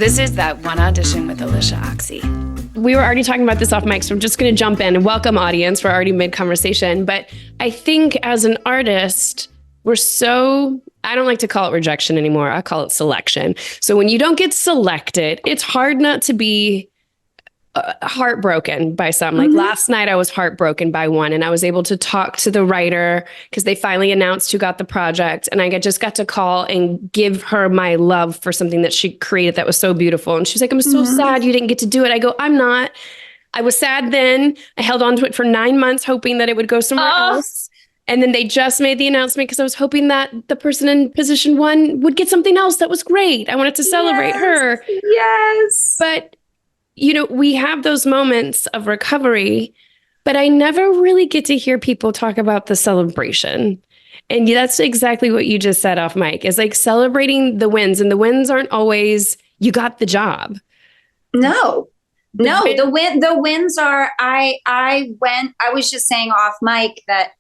This is That One Audition with Alicia Oxy. We were already talking about this off mic, so I'm just going to jump in and welcome audience. We're already mid-conversation. But I think as an artist, I don't like to call it rejection anymore. I call it selection. So when you don't get selected, it's hard not to be heartbroken by some. Like last night I was heartbroken by one, and I was able to talk to the writer because they finally announced who got the project, and I just got to call and give her my love for something that she created that was so beautiful. And she's like, I'm so sad you didn't get to do it. I go, I'm not. I was sad then. I held on to it for 9 months hoping that it would go somewhere else. And then they just made the announcement because I was hoping that the person in position one would get something else that was great. I wanted to celebrate her. Yes. But we have those moments of recovery, but I never really get to hear people talk about the celebration. And that's exactly what you just said off mic, is like celebrating the wins. And the wins aren't always, you got the job. No, the wins are, I was just saying off mic that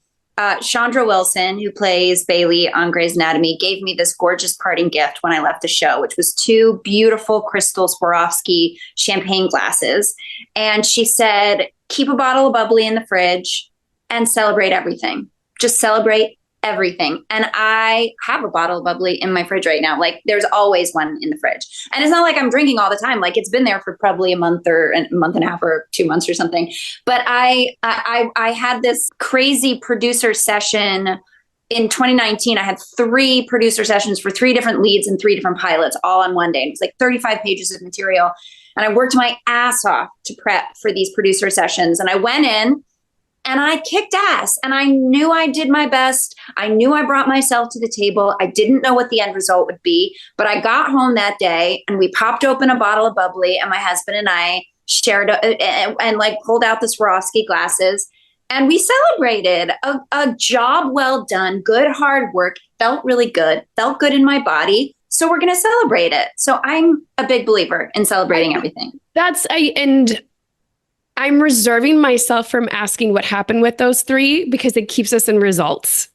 Chandra Wilson, who plays Bailey on Grey's Anatomy, gave me this gorgeous parting gift when I left the show, which was 2 beautiful crystal Swarovski champagne glasses. And she said, keep a bottle of bubbly in the fridge and celebrate everything. Just celebrate everything. And I have a bottle of bubbly in my fridge right now. Like, there's always one in the fridge. And it's not like I'm drinking all the time. Like, it's been there for probably a month and a half or 2 months or something. But I had this crazy producer session in 2019. I had 3 producer sessions for 3 different leads and 3 different pilots all on one day. And it was like 35 pages of material. And I worked my ass off to prep for these producer sessions. And I went in and I kicked ass, and I knew I did my best. I knew I brought myself to the table. I didn't know what the end result would be, but I got home that day and we popped open a bottle of bubbly, and my husband and I shared and like pulled out the Swarovski glasses, and we celebrated a job well done, good hard work, felt really good, felt good in my body. So we're going to celebrate it. So I'm a big believer in celebrating everything. And I'm reserving myself from asking what happened with those 3 because it keeps us in results.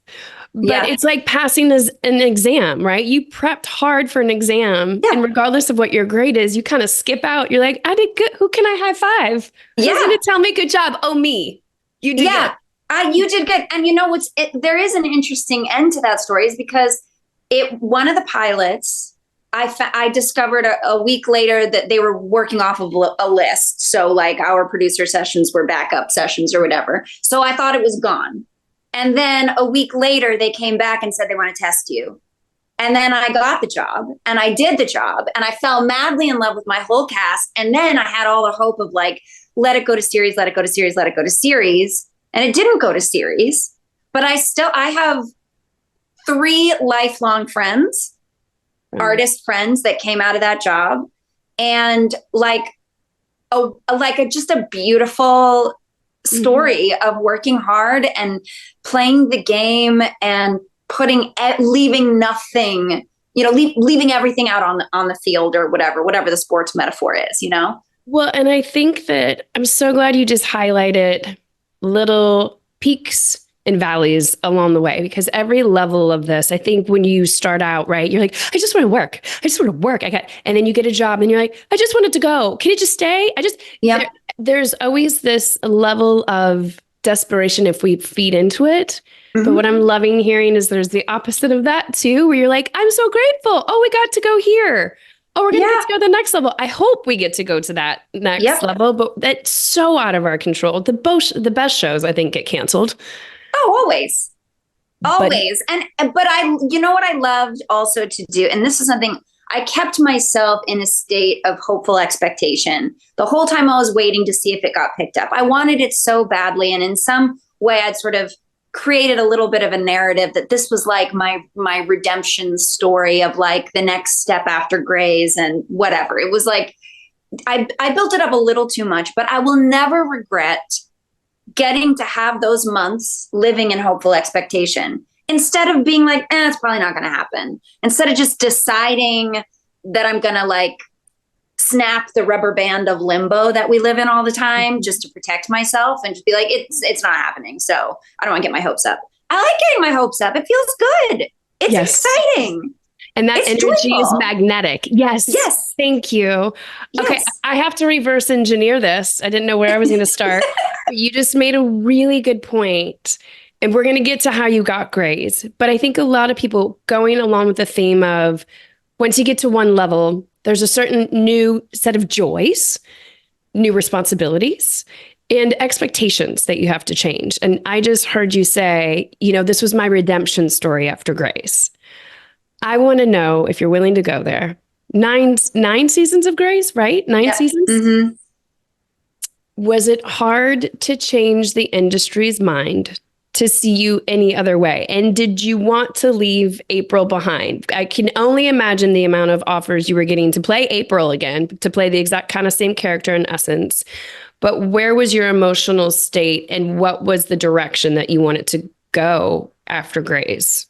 But It's like passing as an exam, right? You prepped hard for an exam. Yeah. And regardless of what your grade is, you kind of skip out. You're like, I did good. Who can I high five? Who's going to tell me good job? Oh, me. You did good. You did good. And there is an interesting end to that story, is because one of the pilots, I discovered a week later that they were working off of a list. So like our producer sessions were backup sessions or whatever. So I thought it was gone. And then a week later, they came back and said they want to test you. And then I got the job and I did the job and I fell madly in love with my whole cast. And then I had all the hope of like, let it go to series, let it go to series, let it go to series. And it didn't go to series, but I have 3 lifelong friends, artist friends that came out of that job, and just a beautiful story of working hard and playing the game and leaving nothing, leaving everything out on the field or whatever the sports metaphor is, Well, and I think that I'm so glad you just highlighted little peaks and valleys along the way, because every level of this, I think when you start out, right, you're like, I just want to work. And then you get a job and you're like, I just want it to go. Can it just stay? There's always this level of desperation if we feed into it. But what I'm loving hearing is there's the opposite of that too, where you're like, I'm so grateful. Oh, we got to go here. Oh, we're going to get to go to the next level. I hope we get to go to that next level, but that's so out of our control. The best shows, I think, get canceled. Oh, always. But what I loved also to do, and this is something I kept myself in a state of hopeful expectation the whole time I was waiting to see if it got picked up. I wanted it so badly. And in some way I'd sort of created a little bit of a narrative that this was like my redemption story of like the next step after Grey's and whatever. It was like, I built it up a little too much, but I will never regret getting to have those months living in hopeful expectation instead of being like, it's probably not going to happen. Instead of just deciding that I'm going to like snap the rubber band of limbo that we live in all the time just to protect myself and just be like, it's not happening. So I don't want to get my hopes up. I like getting my hopes up. It feels good. It's exciting. And that It's energy is joyful. magnetic. Yes. Yes. Thank you. Yes. Okay. I have to reverse engineer this. I didn't know where I was going to start. But you just made a really good point. And we're going to get to how you got Grays. But I think a lot of people going along with the theme of once you get to one level, there's a certain new set of joys, new responsibilities, and expectations that you have to change. And I just heard you say, this was my redemption story after Grace. I want to know if you're willing to go there. Nine seasons of Grace, right? Nine seasons? Mm-hmm. Was it hard to change the industry's mind to see you any other way? And did you want to leave April behind? I can only imagine the amount of offers you were getting to play April again, to play the exact kind of same character in essence. But where was your emotional state and what was the direction that you wanted to go after Grace?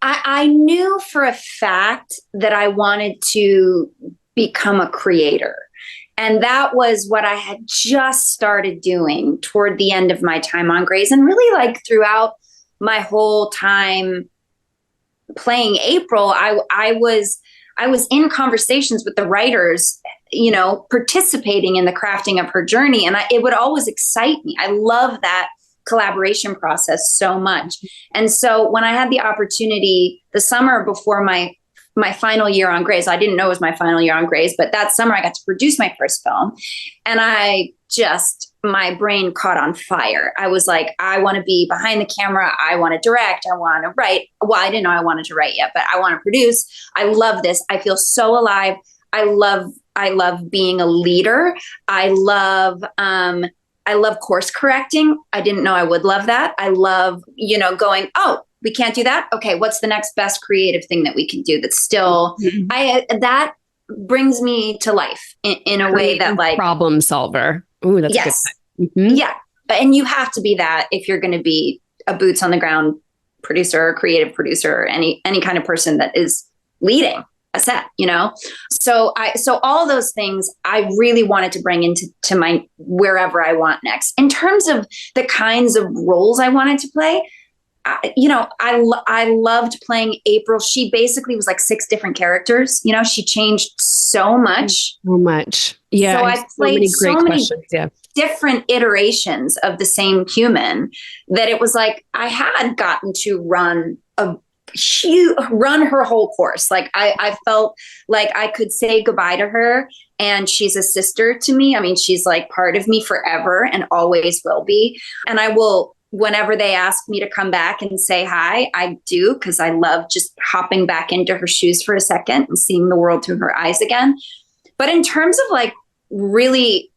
I knew for a fact that I wanted to become a creator. And that was what I had just started doing toward the end of my time on Grey's, and really like throughout my whole time playing April, I was in conversations with the writers, participating in the crafting of her journey. And it would always excite me. I love that collaboration process so much. And so when I had the opportunity the summer before my final year on Grey's, I didn't know it was my final year on Grey's, but that summer I got to produce my first film, and my brain caught on fire. I was like, I want to be behind the camera. I want to direct. I want to write. Well, I didn't know I wanted to write yet, but I want to produce. I love this. I feel so alive. I love being a leader. I love course correcting. I didn't know I would love that. I love, going, oh, we can't do that. Okay. What's the next best creative thing that we can do that's still, that brings me to life in a way that like problem solver. Ooh, that's yes. good. Mm-hmm. Yeah. And you have to be that if you're going to be a boots on the ground producer, or creative producer, or any kind of person that is leading a set, So all those things I really wanted to bring into my wherever I want next. In terms of the kinds of roles I wanted to play, I loved playing April. She basically was like 6 different characters. She changed so much. So much. Yeah. So I played so many yeah. different iterations of the same human that it was like I had gotten to run her whole course. Like I felt like I could say goodbye to her, and she's a sister to me. I mean, she's like part of me forever and always will be. And I will, whenever they ask me to come back and say hi, I do, because I love just hopping back into her shoes for a second and seeing the world through her eyes again. But in terms of like really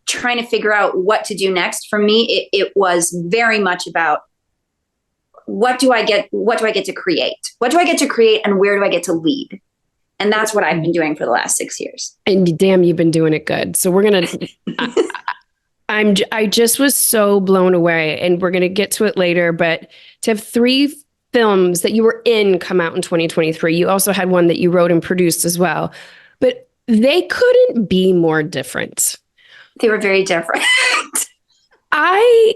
trying to figure out what to do next, for me, it was very much about what do I get to create? What do I get to create, and where do I get to lead? And that's what I've been doing for the last 6 years. And damn, you've been doing it good. So we're going to, I just was so blown away, and we're going to get to it later, but to have 3 films that you were in come out in 2023, you also had one that you wrote and produced as well, but they couldn't be more different. They were very different. I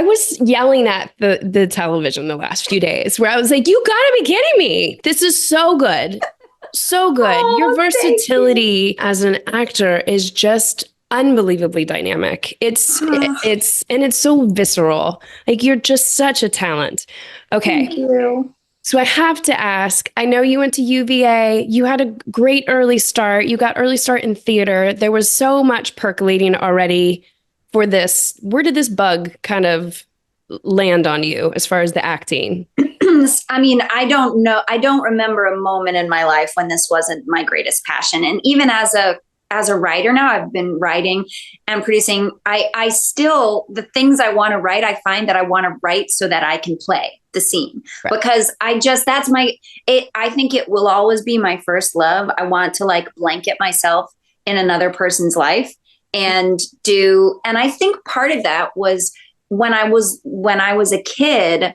was yelling at the television the last few days where I was like, you gotta be kidding me. This is so good. So good. Oh, your versatility as an actor is just unbelievably dynamic. It's so visceral. Like, you're just such a talent. Okay. Thank you. So I have to ask, I know you went to UVA, you had a great early start. You got early start in theater. There was so much percolating already for this. Where did this bug kind of land on you as far as the acting? I mean, I don't know. I don't remember a moment in my life when this wasn't my greatest passion. And even as a writer now, I've been writing and producing. I still, the things I want to write, I find that I want to write so that I can play the scene. Right. Because I think it will always be my first love. I want to like blanket myself in another person's life and I think part of that was when I was a kid,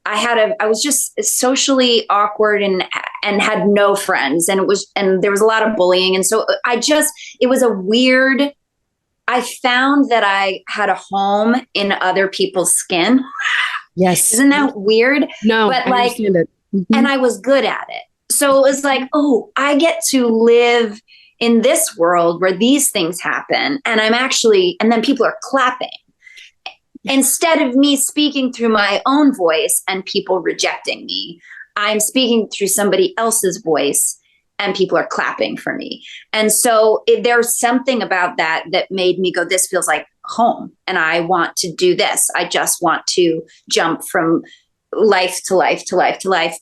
I was just socially awkward and had no friends, and there was a lot of bullying. And so it was a weird, I found that I had a home in other people's skin Yes. Isn't that weird? No, But I understand it. and I was good at it. So it was like, oh, I get to live in this world where these things happen. And and then people are clapping. Instead of me speaking through my own voice and people rejecting me, I'm speaking through somebody else's voice and people are clapping for me. And so there's something about that made me go, this feels like home. And I want to do this. I just want to jump from life to life to life to life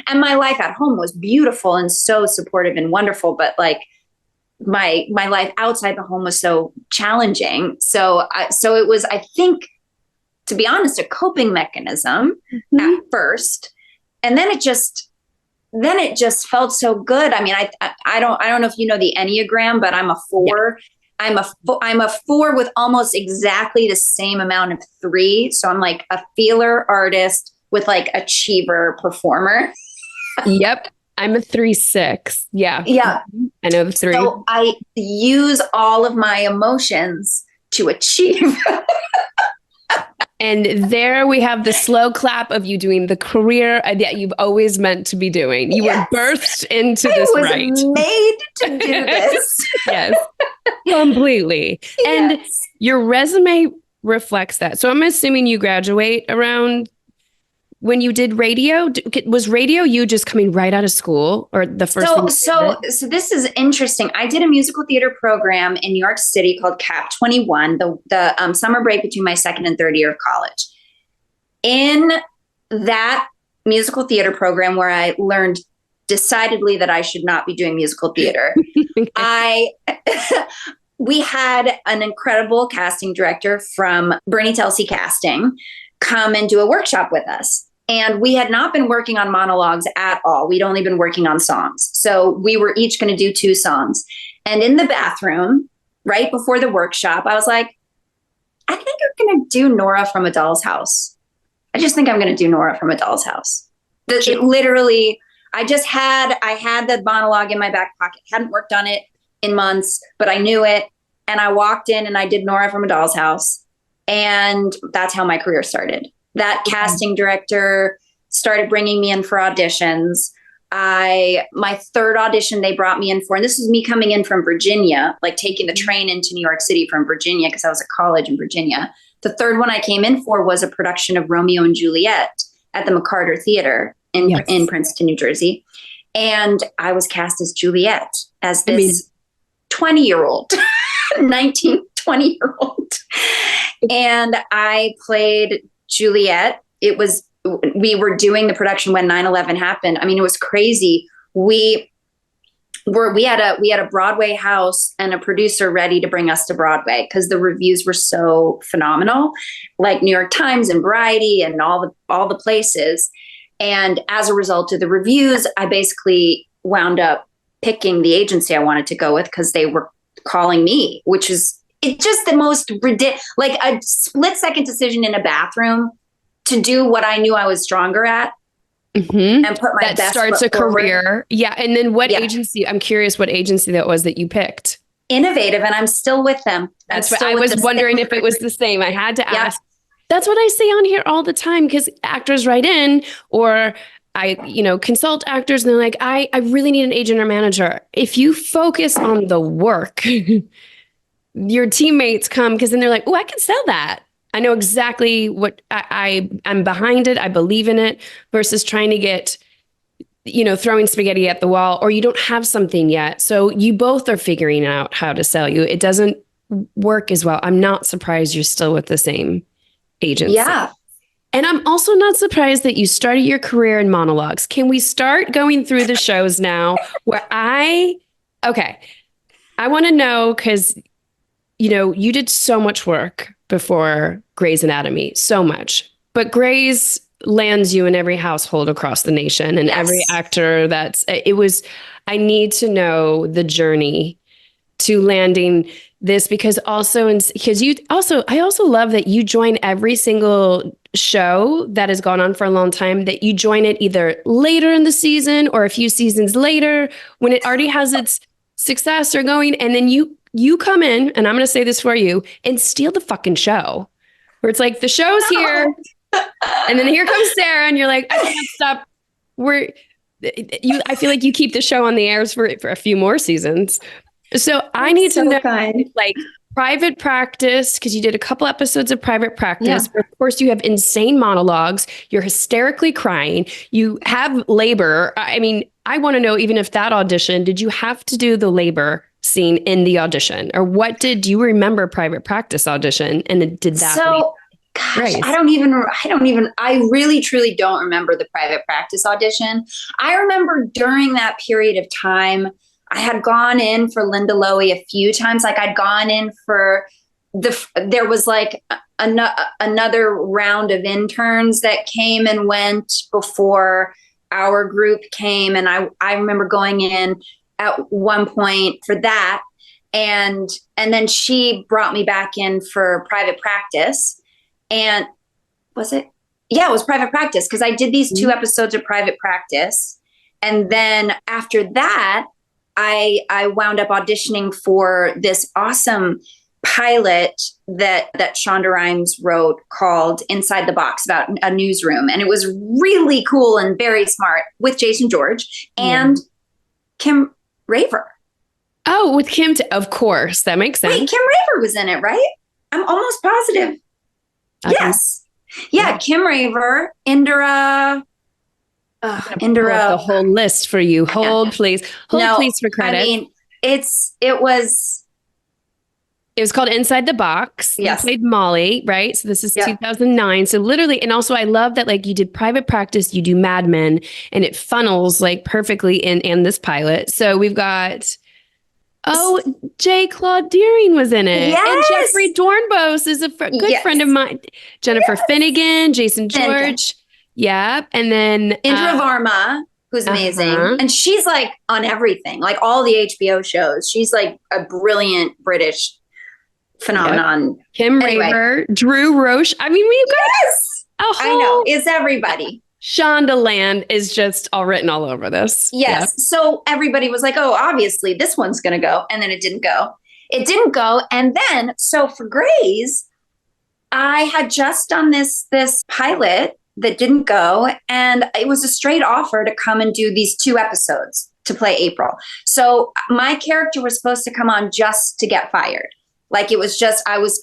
and my life at home was beautiful and so supportive and wonderful. But like my life outside the home was so challenging. So it was, I think, to be honest, a coping mechanism at first. And then it just felt so good. I mean, I don't know if you know the Enneagram, but I'm a 4. Yeah. I'm a 4 with almost exactly the same amount of 3. So I'm like a feeler, artist with like achiever, performer. Yep. I'm a 3/6. Yeah. Yeah. I know the 3. So I use all of my emotions to achieve. And there we have the slow clap of you doing the career that you've always meant to be doing. You were birthed into this, right? I was made to do this. Yes, completely. Yes. And your resume reflects that. So I'm assuming you graduate around when you did radio. Was radio you just coming right out of school, or the first thing? So this is interesting. I did a musical theater program in New York City called Cap 21, the summer break between my second and third year of college. In that musical theater program, where I learned decidedly that I should not be doing musical theater, we had an incredible casting director from Bernie Telsey Casting come and do a workshop with us. And we had not been working on monologues at all. We'd only been working on songs. So we were each going to do 2 songs. And in the bathroom, right before the workshop, I was like, I think I'm going to do Nora from A Doll's House. I just think I'm going to do Nora from A Doll's House. It literally, I had the monologue in my back pocket. Hadn't worked on it in months, but I knew it. And I walked in and I did Nora from A Doll's House. And that's how my career started. That casting director started bringing me in for auditions. My third audition they brought me in for, and this is me coming in from Virginia, like taking the train into New York City from Virginia because I was at college in Virginia. The third one I came in for was a production of Romeo and Juliet at the McCarter Theater in Princeton, New Jersey. And I was cast as Juliet, as this 20-year-old, 19, 20-year-old. And I played Juliet. We were doing the production when 9/11 happened. I mean, it was crazy. We had a Broadway house and a producer ready to bring us to Broadway because the reviews were so phenomenal, like New York Times and Variety and all the places. And as a result of the reviews, I basically wound up picking the agency I wanted to go with because they were calling me, which is it's just the most ridiculous, like a split-second decision in a bathroom to do what I knew I was stronger at and put my best starts a forward. career. Yeah. And then what agency? I'm curious what agency that was that you picked. Innovative, and I'm still with them. That's what I was wondering if it was the same. I had to ask. That's what I say on here all the time because actors write in or I, consult actors and they're like, I really need an agent or manager. If you focus on the work, your teammates come because then they're like, oh, I can sell that. I know exactly what I'm behind it. I believe in it versus trying to get, throwing spaghetti at the wall or you don't have something yet. So you both are figuring out how to sell you. It doesn't work as well. I'm not surprised you're still with the same agency. Yeah. And I'm also not surprised that you started your career in monologues. Can we start going through the shows now where I want to know because you did so much work before Grey's Anatomy, so much. But Grey's lands you in every household across the nation and every actor I need to know the journey to landing this because I also love that you join every single show that has gone on for a long time, that you join it either later in the season or a few seasons later when it already has its success or going. And then you come in, and I'm going to say this for you, and steal the fucking show. Where it's like, the show's here. And then here comes Sarah, and you're like, I can't stop. I feel like you keep the show on the airs for a few more seasons. So I need to know, like, private practice, because you did a couple episodes of private practice. Yeah. Of course, you have insane monologues. You're hysterically crying. You have labor. I mean, I want to know, even if that audition, did you have to do the labor scene in the audition? Or what did you remember private practice audition? And did that? So, gosh, I really truly don't remember the private practice audition. I remember during that period of time, I had gone in for Linda Lowy a few times. Like I'd gone in for there was like another round of interns that came and went before our group came. And I remember going in at one point for that. And then she brought me back in for private practice. And was it? Yeah, it was private practice, because I did these 2 episodes of private practice. And then after that, I wound up auditioning for this awesome pilot that Shonda Rhimes wrote called Inside the Box, about a newsroom. And it was really cool and very smart, with Jason George and Kim Raver. Oh, with Kim, of course. That makes sense. Wait, Kim Raver was in it, right? I'm almost positive. Yes. Yeah, Kim Raver, Indira. Indira. The whole list for you. Hold, please. Please, for credit. I mean, it was called Inside the Box. Yes. You played Molly, right? So this is 2009. So literally, and also I love that, like, you did private practice, you do Mad Men, and it funnels like perfectly in this pilot. So we've got, J. Claude Deering was in it. Yes. And Jeffrey Dornbos is a good friend of mine. Jennifer Finnegan, Jason George. Yeah. And then Indra Varma, who's amazing. And she's like on everything, like all the HBO shows. She's like a brilliant British phenomenon. Yep. Kim Raver, Drew Roche. I mean, we've got I know. It's everybody. Shondaland is just all written all over this. Yes. Yep. So everybody was like, oh, obviously this one's going to go. And then it didn't go. And then, so for Grey's, I had just done this pilot that didn't go. And it was a straight offer to come and do these 2 episodes to play April. So my character was supposed to come on just to get fired. Like it was just, I was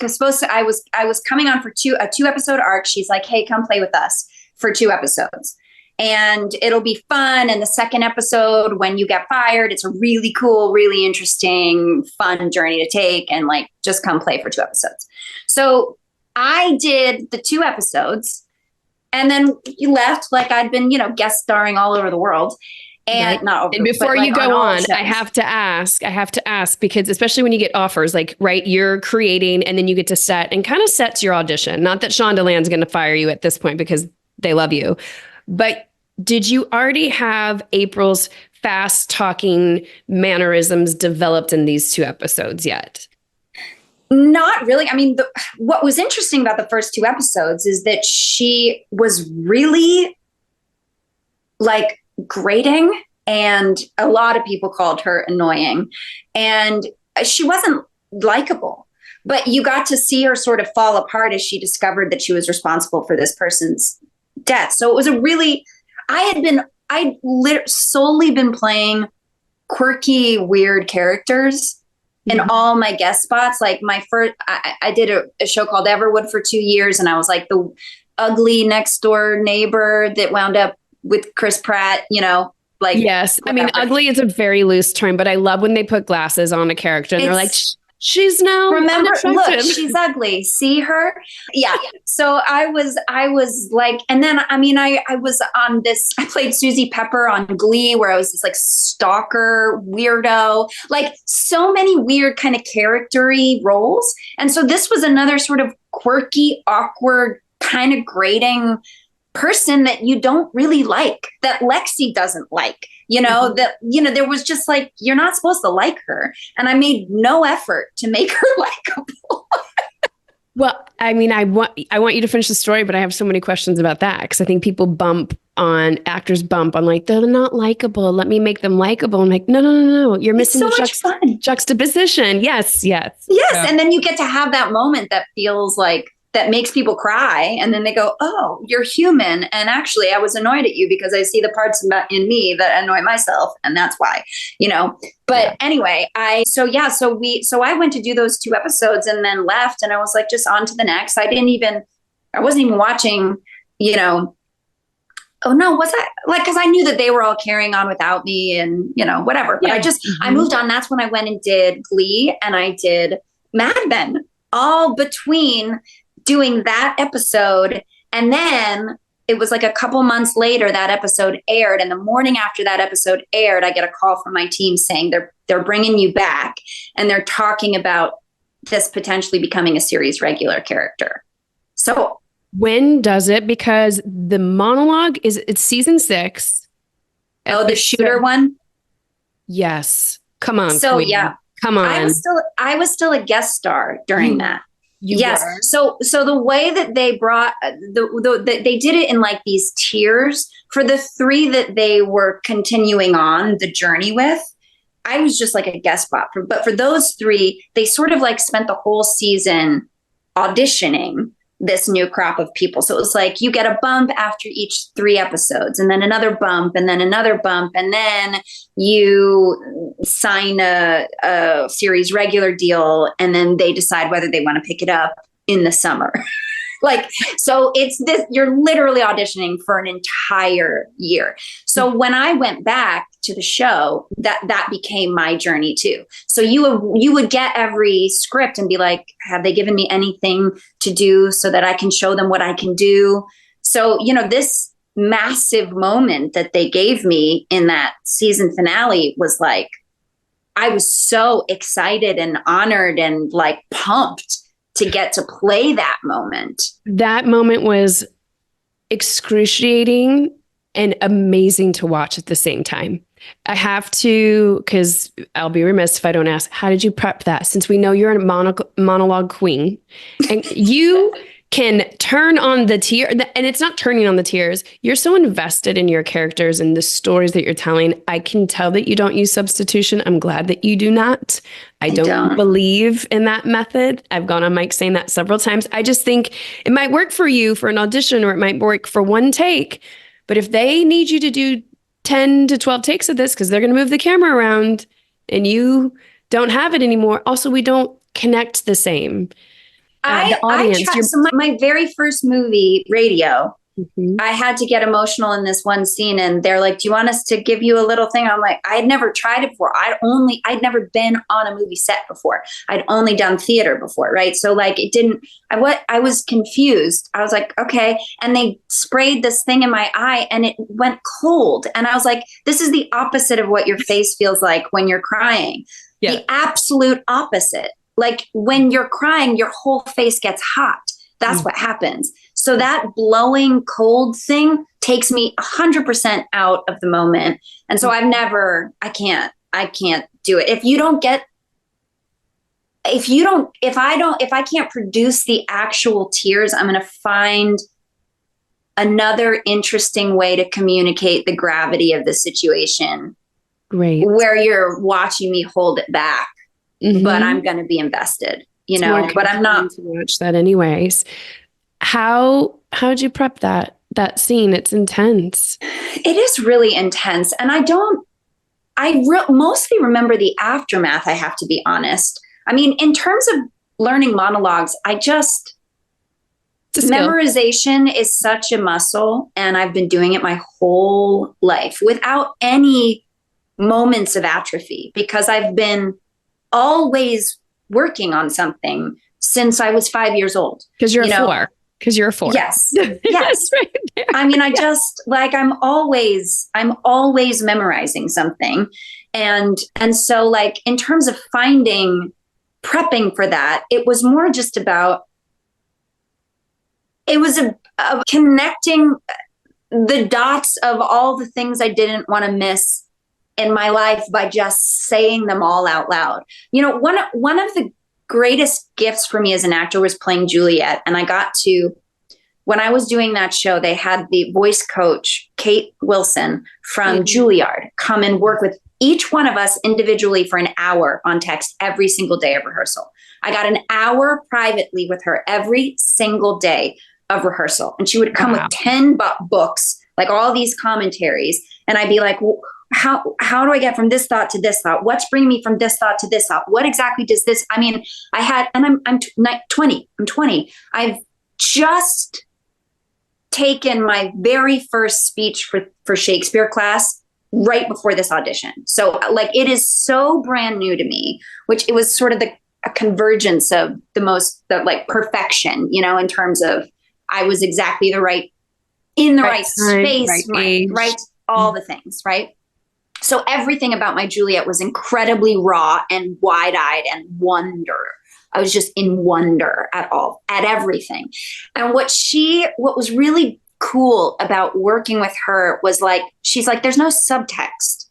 coming on for a 2 episode arc. She's like, hey, come play with us for 2 episodes. And it'll be fun. And the second episode, when you get fired, it's a really cool, really interesting, fun journey to take. And like, just come play for 2 episodes. So I did the 2 episodes. And then you left, like I'd been, guest starring all over the world. And not over, and before you go on, shows. I have to ask, because especially when you get offers, like, right, you're creating and then you get to set, and kind of sets your audition. Not that Shondaland's going to fire you at this point because they love you. But did you already have April's fast talking mannerisms developed in these 2 episodes yet? Not really. I mean, what was interesting about the first 2 episodes is that she was really like grating, and a lot of people called her annoying, and she wasn't likable, but you got to see her sort of fall apart as she discovered that she was responsible for this person's death. So it was I'd solely been playing quirky, weird characters in all my guest spots. Like I did a show called Everwood for 2 years, and I was like the ugly next door neighbor that wound up with Chris Pratt, like. Yes. Whatever. I mean, ugly is a very loose term, but I love when they put glasses on a character and they're like, she's now look, she's ugly. See her? Yeah. So I was like, and then, I mean, I was on this, I played Susie Pepper on Glee, where I was this like stalker weirdo, like so many weird kind of character-y roles. And so this was another sort of quirky, awkward, kind of grating person that you don't really like, that Lexi doesn't like, there was just like, you're not supposed to like her. And I made no effort to make her likable. Well, I mean, I want you to finish the story, but I have so many questions about that, because I think actors bump on like, they're not likable, let me make them likable. I'm like, no, you're missing the juxtaposition. Yes. So. And then you get to have that moment that feels like that makes people cry. And then they go, oh, you're human. And actually, I was annoyed at you because I see the parts in me that annoy myself. And that's why, but anyway, I went to do those 2 episodes and then left. And I was like, just on to the next. I wasn't even watching, oh no, was I like, cause I knew that they were all carrying on without me and, whatever, but I moved on. That's when I went and did Glee and I did Mad Men, all between doing that episode. And then it was like a couple months later that episode aired. And the morning after that episode aired, I get a call from my team saying they're bringing you back and they're talking about this potentially becoming a series regular character. So when does it? Because the monologue it's season 6. Oh, the shooter one? Yes. Come on. So Queen. yeah. Come on. I was still a guest star during that. Yes. Were? So the way that they brought they did it in like these tiers for the 3 that they were continuing on the journey with. I was just like a guest spot but for those 3, they sort of like spent the whole season auditioning this new crop of people. So it was like, you get a bump after each 3 episodes and then another bump and then another bump. And then you sign a series regular deal. And then they decide whether they want to pick it up in the summer. So it's this, you're literally auditioning for an entire year. So when I went back to the show, that became my journey too. So you would get every script and be like, have they given me anything to do so that I can show them what I can do? So, this massive moment that they gave me in that season finale was like, I was so excited and honored and like pumped to get to play that moment. That moment was excruciating and amazing to watch at the same time. I have to, because I'll be remiss if I don't ask, how did you prep that? Since we know you're a monologue queen and you can turn on the tear, and it's not turning on the tears. You're so invested in your characters and the stories that you're telling. I can tell that you don't use substitution. I'm glad that you do not. I don't believe in that method. I've gone on mic saying that several times. I just think it might work for you for an audition, or it might work for one take. But if they need you to do 10 to 12 takes of this because they're going to move the camera around and you don't have it anymore. Also, we don't connect the same. The audience. So my very first movie, Radio, I had to get emotional in this one scene, and they're like, do you want us to give you a little thing? I'm like, I had never tried it before. I'd never been on a movie set before. I'd only done theater before. Right. So like I was confused. I was like, okay. And they sprayed this thing in my eye and it went cold. And I was like, this is the opposite of what your face feels like when you're crying. Yeah. The absolute opposite. Like when you're crying, your whole face gets hot. That's what happens. So that blowing cold thing takes me 100% out of the moment. And so I can't do it. If I can't produce the actual tears, I'm going to find another interesting way to communicate the gravity of the situation. Great. Where you're watching me hold it back, but I'm going to be invested, but I'm not to watch that anyways. How'd you prep that scene? It's intense. It is really intense. And I mostly remember the aftermath, I have to be honest. I mean, in terms of learning monologues, memorization is such a muscle, and I've been doing it my whole life without any moments of atrophy, because I've been always working on something since I was 5 years old. Because you're a 4. Yes. Yes. Right there. I mean, I'm always memorizing something. And so like, in terms of prepping for that, it was more just about, it was a connecting the dots of all the things I didn't want to miss in my life by just saying them all out loud. One of the greatest gifts for me as an actor was playing Juliet. And I got to when I was doing that show, they had the voice coach, Kate Wilson from Juilliard, come and work with each one of us individually for an hour on text every single day of rehearsal. I got an hour privately with her every single day of rehearsal. And she would come with 10 books, like all these commentaries. And I'd be like, well, how do I get from this thought to this thought? What's bringing me from this thought to this thought? What exactly does this, I mean, I'm 20. I've just taken my very first speech for Shakespeare class right before this audition. So like, it is so brand new to me, which it was sort of a convergence of the perfection, you know, in terms of I was exactly in the right space, right, all the things, right? So everything about my Juliet was incredibly raw and wide-eyed and wonder. I was just in wonder at everything. And what was really cool about working with her was like, she's like, there's no subtext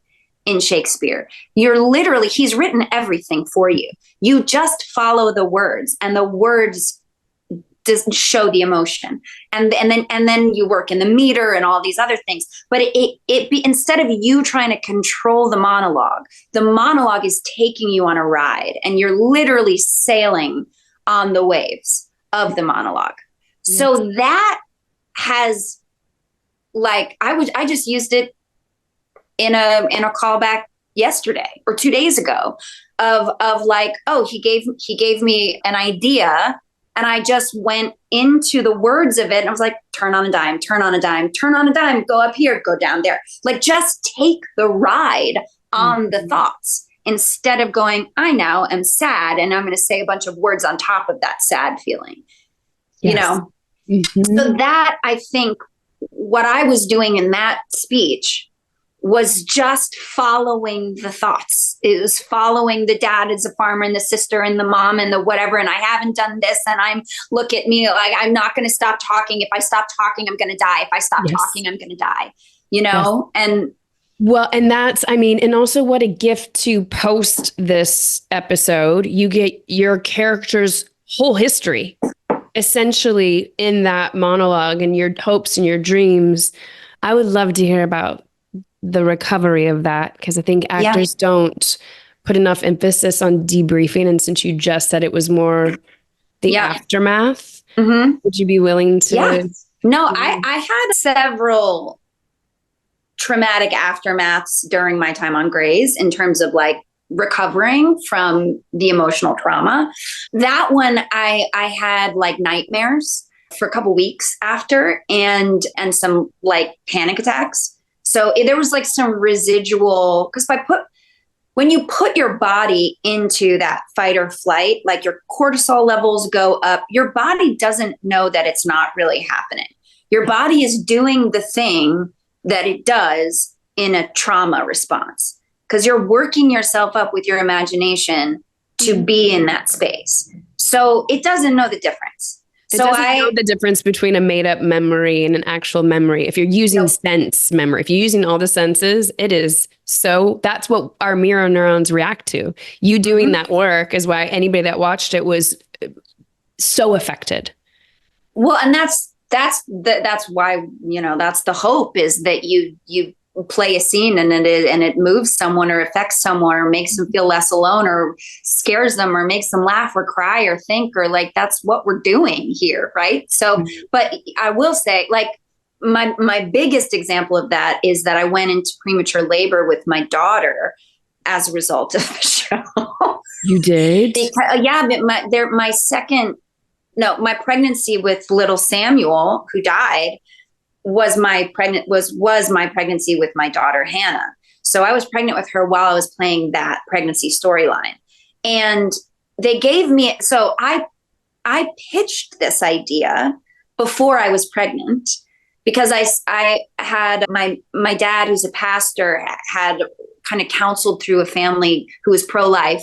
in Shakespeare. He's written everything for you. You just follow the words, and the words doesn't show the emotion. And then you work in the meter and all these other things. But instead of you trying to control the monologue is taking you on a ride, and you're literally sailing on the waves of the monologue. Yes. So that has, like, I just used it in a callback yesterday or 2 days ago of like, oh, he gave me an idea, and I just went into the words of it, and I was like, turn on a dime, turn on a dime, turn on a dime, go up here, go down there. Like, just take the ride on the thoughts instead of going, I now am sad, and I'm going to say a bunch of words on top of that sad feeling, you know? Mm-hmm. So that, I think, what I was doing in that speech was just following the thoughts. It was following the dad is a farmer and the sister and the mom and the whatever. And I haven't done this. And look at me, like, I'm not going to stop talking. If I stop talking, I'm going to die. If I stop talking, I'm going to die, you know? Yes. And well, and that's, I mean, and also what a gift to post this episode. You get your character's whole history essentially in that monologue, and your hopes and your dreams. I would love to hear about the recovery of that, because I think actors don't put enough emphasis on debriefing. And since you just said it was more the aftermath, would you be willing to? Yeah. No, I had several traumatic aftermaths during my time on Grey's in terms of like recovering from the emotional trauma. That one, I had like nightmares for a couple weeks after, and some like panic attacks. So there was like some residual, because when you put your body into that fight or flight, like your cortisol levels go up, your body doesn't know that it's not really happening. Your body is doing the thing that it does in a trauma response, because you're working yourself up with your imagination to be in that space. So it doesn't know the difference. It doesn't know the difference between a made-up memory and an actual memory. If you're using sense memory, if you're using all the senses, that's what our mirror neurons react to. You doing that work is why anybody that watched it was so affected. Well, and that's why, you know, that's the hope, is that you play a scene and it moves someone or affects someone or makes them feel less alone or scares them or makes them laugh or cry or think, or like, that's what we're doing here. Right. So, but I will say, like, my biggest example of that is that I went into premature labor with my daughter as a result of the show. You did? But my pregnancy with little Samuel, who died, was my pregnancy with my daughter, Hannah. So I was pregnant with her while I was playing that pregnancy storyline. And they gave me, so I pitched this idea before I was pregnant, because I had my dad, who's a pastor, had kind of counseled through a family who was pro-life,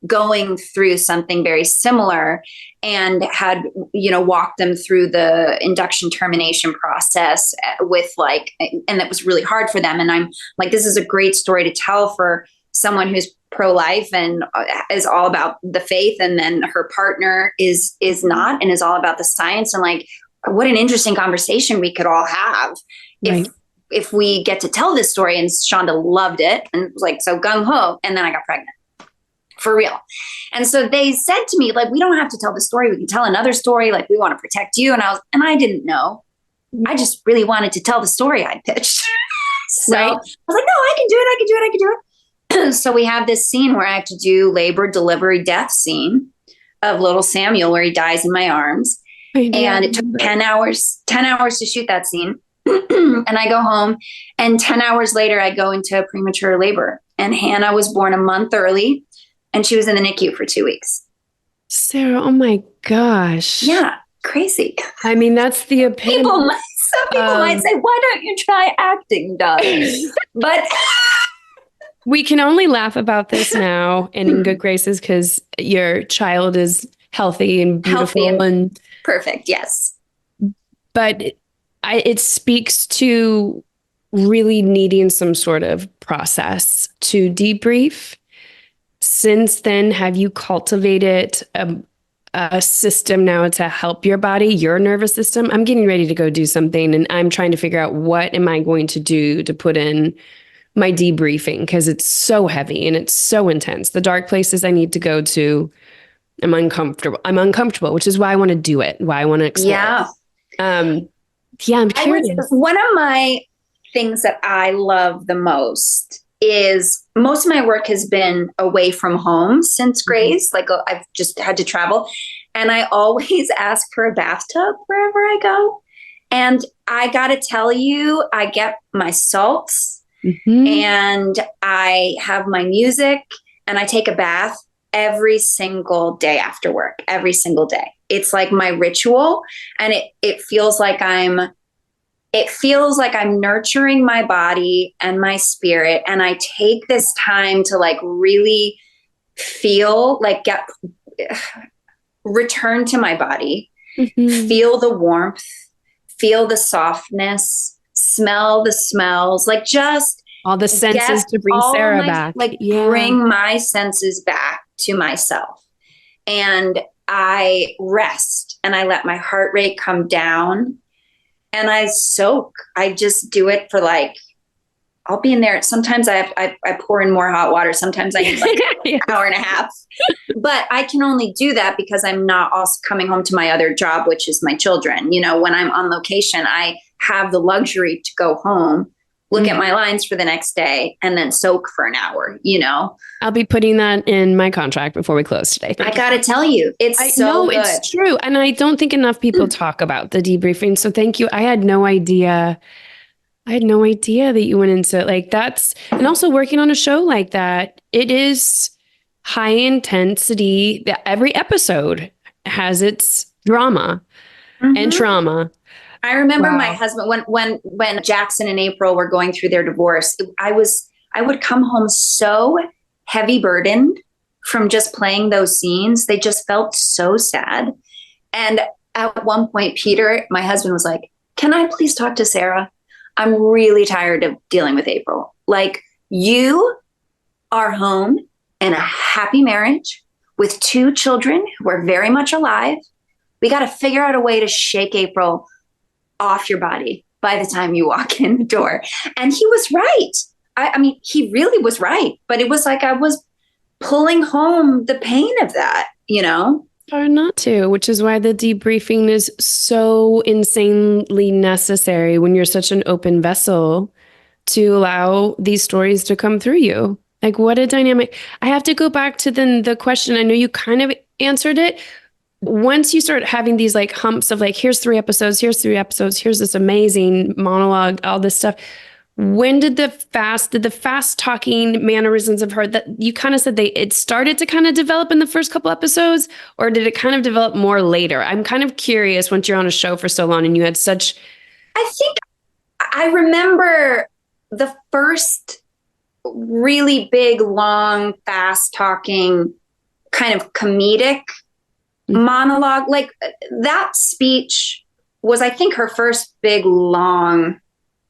going through something very similar, and had, you know, walked them through the induction termination process with like, and that was really hard for them. And I'm like, this is a great story to tell for someone who's pro-life and is all about the faith. And then her partner is not, and is all about the science. And like, what an interesting conversation we could all have if we get to tell this story. And Shonda loved it and was like, so gung ho. And then I got pregnant. For real. And so they said to me, like, we don't have to tell the story. We can tell another story. Like, we want to protect you. And I didn't know. I just really wanted to tell the story I pitched. So I was like, no, I can do it. So we have this scene where I have to do labor, delivery, death scene of little Samuel, where he dies in my arms. And it took 10 hours to shoot that scene. And I go home, and 10 hours later, I go into premature labor. And Hannah was born a month early. And she was in the NICU for 2 weeks. Sarah, oh my gosh. Yeah, crazy. I mean, that's the epitome. Some people might say, why don't you try acting, Doug? But we can only laugh about this now and in good graces because your child is healthy and beautiful and perfect. Yes. But it speaks to really needing some sort of process to debrief. Since then, have you cultivated a system now to help your body, your nervous system? I'm getting ready to go do something, and I'm trying to figure out what am I going to do to put in my debriefing, because it's so heavy and it's so intense. The dark places I need to go to, I'm uncomfortable, which is why I want to do it, why I want to explore. Yeah. I'm curious. One of my things that I love the most is most of my work has been away from home since Grace. Like I've just had to travel, and I always ask for a bathtub wherever I go. And I got to tell you, I get my salts and I have my music, and I take a bath every single day after work, every single day. It's like my ritual, and it feels like I'm nurturing my body and my spirit. And I take this time to like really feel, like return to my body, feel the warmth, feel the softness, smell the smells, like just all the senses to bring Sarah back. Bring my senses back to myself. And I rest, and I let my heart rate come down. And I soak. I just do it for like, I'll be in there. Sometimes I pour in more hot water. Sometimes I need like an hour and a half. But I can only do that because I'm not also coming home to my other job, which is my children. You know, when I'm on location, I have the luxury to go home, look at my lines for the next day, and then soak for an hour, you know? I'll be putting that in my contract before we close today. I got to tell you, it's good. It's true. And I don't think enough people talk about the debriefing. So thank you. I had no idea that you went into like that's, and also working on a show like that, it is high intensity. Every episode has its drama and trauma. I remember my husband when Jackson and April were going through their divorce, I would come home so heavy burdened from just playing those scenes. They just felt so sad. And at one point, Peter, my husband, was like, "Can I please talk to Sarah? I'm really tired of dealing with April. Like, you are home in a happy marriage with 2 children who are very much alive. We got to figure out a way to shake April off your body by the time you walk in the door." And he was right. I mean, he really was right. But it was like I was pulling home the pain of that, you know? Hard not to, which is why the debriefing is so insanely necessary when you're such an open vessel to allow these stories to come through you. Like, what a dynamic. I have to go back to the question. I know you kind of answered it. Once you start having these like humps of like, here's 3 episodes, here's this amazing monologue, all this stuff. When did the fast talking mannerisms of her that you kind of said it started to kind of develop in the first couple episodes, or did it kind of develop more later? I'm kind of curious once you're on a show for so long and you had such. I think I remember the first really big, long, fast talking kind of comedic monologue. Like that speech was, I think, her first big, long,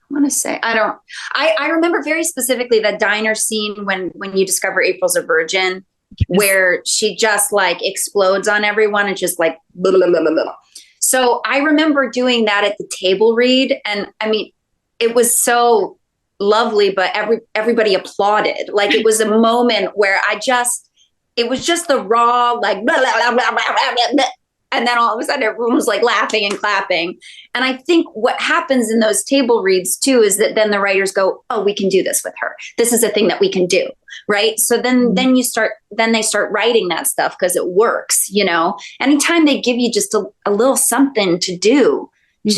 I want to say, I remember very specifically the diner scene when you discover April's a virgin, where she just like explodes on everyone and just like, blah, blah, blah, blah, blah. So I remember doing that at the table read. And I mean, it was so lovely, but everybody applauded. Like it was a moment where it was just the raw, like, blah, blah, blah, blah, blah, blah. And then all of a sudden everyone was like laughing and clapping. And I think what happens in those table reads too, is that then the writers go, oh, we can do this with her. This is a thing that we can do. Right. So then they start writing that stuff because it works, anytime they give you just a little something to do, you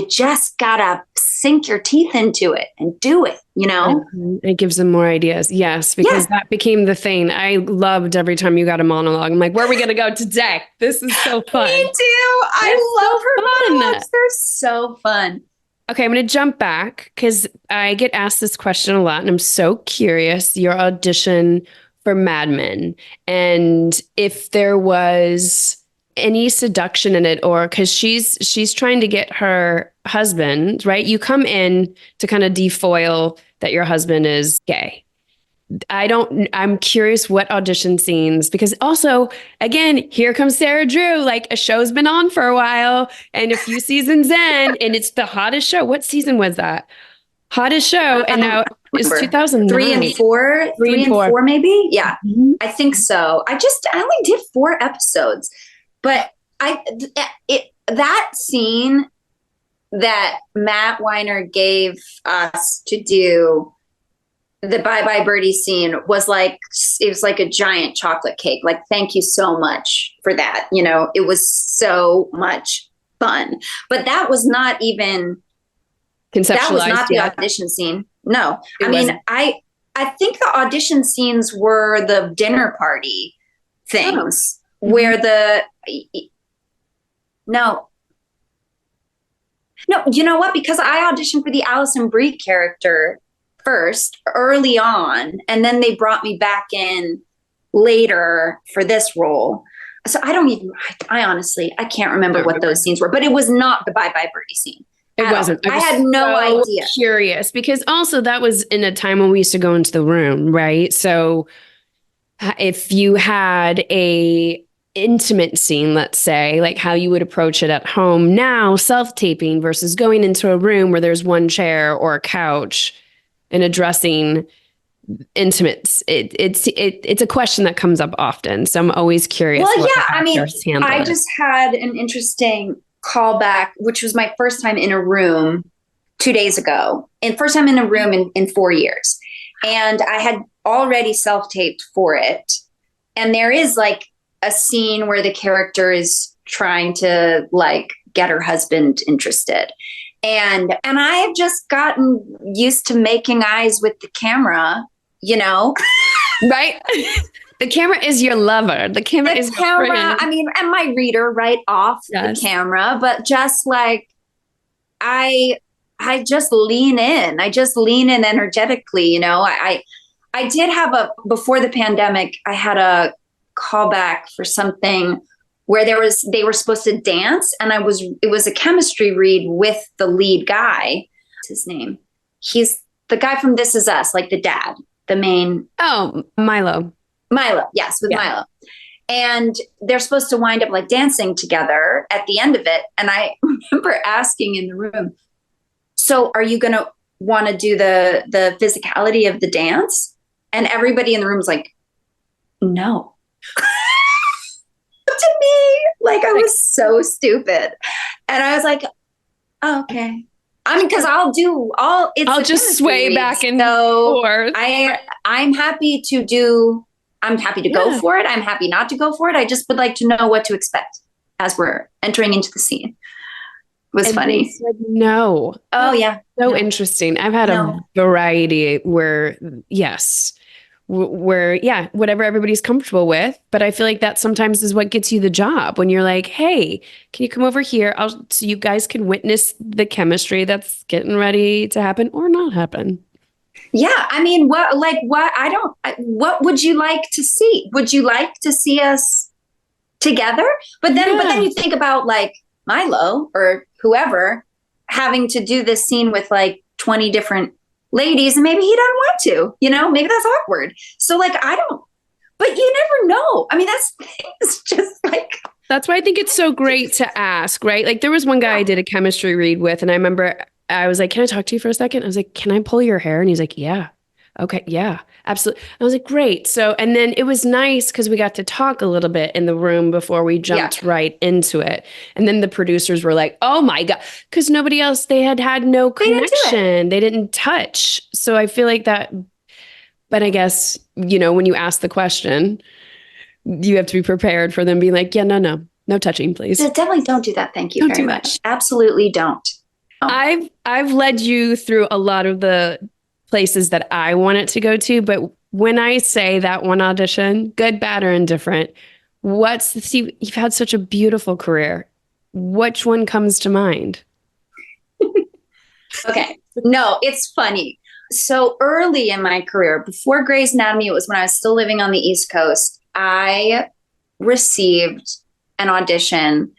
just gotta sink your teeth into it and do it, It gives them more ideas. Yes, because that became the thing. I loved every time you got a monologue. I'm like, where are we going to go today? This is so fun. Me too. I love her monologues. They're so fun. Okay, I'm going to jump back because I get asked this question a lot and I'm so curious. Your audition for Mad Men, and if there was any seduction in it, or because she's trying to get her husband, right? You come in to kind of defoil that your husband is gay. I'm curious what audition scenes, because also, again, here comes Sarah Drew, like a show's been on for a while and a few seasons in, and it's the hottest show. What season was that? Hottest show. And now it's 2009. 3 and 4, 3 and 4 maybe. Yeah, I think so. I only did 4 episodes. But that scene that Matt Weiner gave us to do, the Bye Bye Birdie scene, it was like a giant chocolate cake. Like, thank you so much for that. It was so much fun. But that was not even conceptualized. That was not the audition scene. No, I think the audition scenes were the dinner party things. Where no, you know what? Because I auditioned for the Alison Brie character first, early on, and then they brought me back in later for this role. So I honestly, I can't remember what those scenes were, but it was not the Bye Bye Birdie scene. It wasn't. I had no idea. Curious, because also that was in a time when we used to go into the room, right? So if you had a intimate scene, let's say, like how you would approach it at home now, self-taping versus going into a room where there's one chair or a couch and addressing intimates. It's a question that comes up often. So I'm always curious. Well, yeah, I just had an interesting callback, which was my first time in a room 2 days ago, and first time in a room in 4 years. And I had already self-taped for it. And there is like a scene where the character is trying to like get her husband interested. And I have just gotten used to making eyes with the camera, right? The camera is your lover. The camera is your friend. And my reader right off the camera, but just like, I just lean in. I just lean in energetically, I did have before the pandemic, I had a callback for something where they were supposed to dance, and it was a chemistry read with the lead guy. What's his name? He's the guy from This Is Us, like the dad, the main. Oh, Milo. Yes, with Milo. And they're supposed to wind up like dancing together at the end of it. And I remember asking in the room, so are you going to want to do the physicality of the dance? And everybody in the room was like, no. To me, like, I was so stupid. And I was like, oh, okay. Because I'll just sway back and forth. I'm happy to go for it. I'm happy not to go for it. I just would like to know what to expect as we're entering into the scene. It was funny. They said no. Oh, yeah. So interesting. I've had a variety where, whatever everybody's comfortable with. But I feel like that sometimes is what gets you the job, when you're like, hey, can you come over here? So you guys can witness the chemistry that's getting ready to happen or not happen. Yeah. What would you like to see? Would you like to see us together? But then you think about like Milo or whoever having to do this scene with like 20 different ladies, and maybe he doesn't want to, maybe that's awkward. So like, but you never know. That's just like, That's why I think it's so great to ask, right? Like there was one guy I did a chemistry read with, and I remember I was like, "Can I talk to you for a second?" I was like, "Can I pull your hair?" And he's like, "Yeah." Okay, yeah, absolutely. I was like, "Great." So, and then it was nice because we got to talk a little bit in the room before we jumped right into it. And then the producers were like, "Oh my God," because nobody else, they had no connection. They didn't touch. So I feel like that, but I guess, when you ask the question, you have to be prepared for them being like, yeah, no touching, please. Definitely don't do that. Thank you very much. Absolutely don't. Oh. I've led you through a lot of the places that I wanted to go to, but when I say that one audition, good, bad, or indifferent, you've had such a beautiful career. Which one comes to mind? Okay. No, it's funny. So early in my career, before Grey's Anatomy, it was when I was still living on the East Coast, I received an audition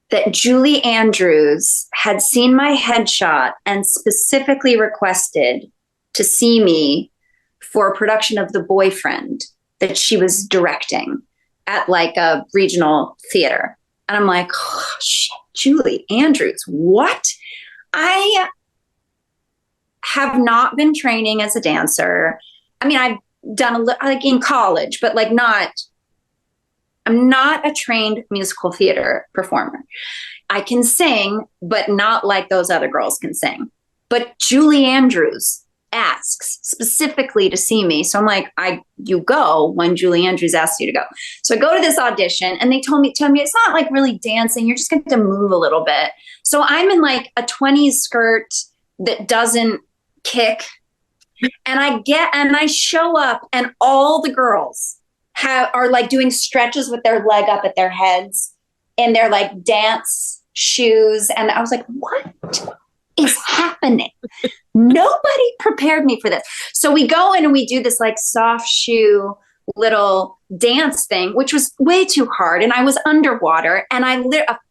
that Julie Andrews had seen my headshot and specifically requested to see me for a production of The Boyfriend that she was directing at like a regional theater. And I'm like, oh, shit, Julie Andrews, what? I have not been training as a dancer. I mean, I've done like in college, but like I'm not a trained musical theater performer. I can sing, but not like those other girls can sing. But Julie Andrews asks specifically to see me. So I'm like, you go when Julie Andrews asks you to go. So I go to this audition and they tell me it's not like really dancing. You're just going to move a little bit. So I'm in like a 20s skirt that doesn't kick. And I show up and all the girls are like doing stretches with their leg up at their heads in their like dance shoes. And I was like, what is happening? Nobody prepared me for this. So we go in and we do this like soft shoe little dance thing, which was way too hard. And I was underwater and I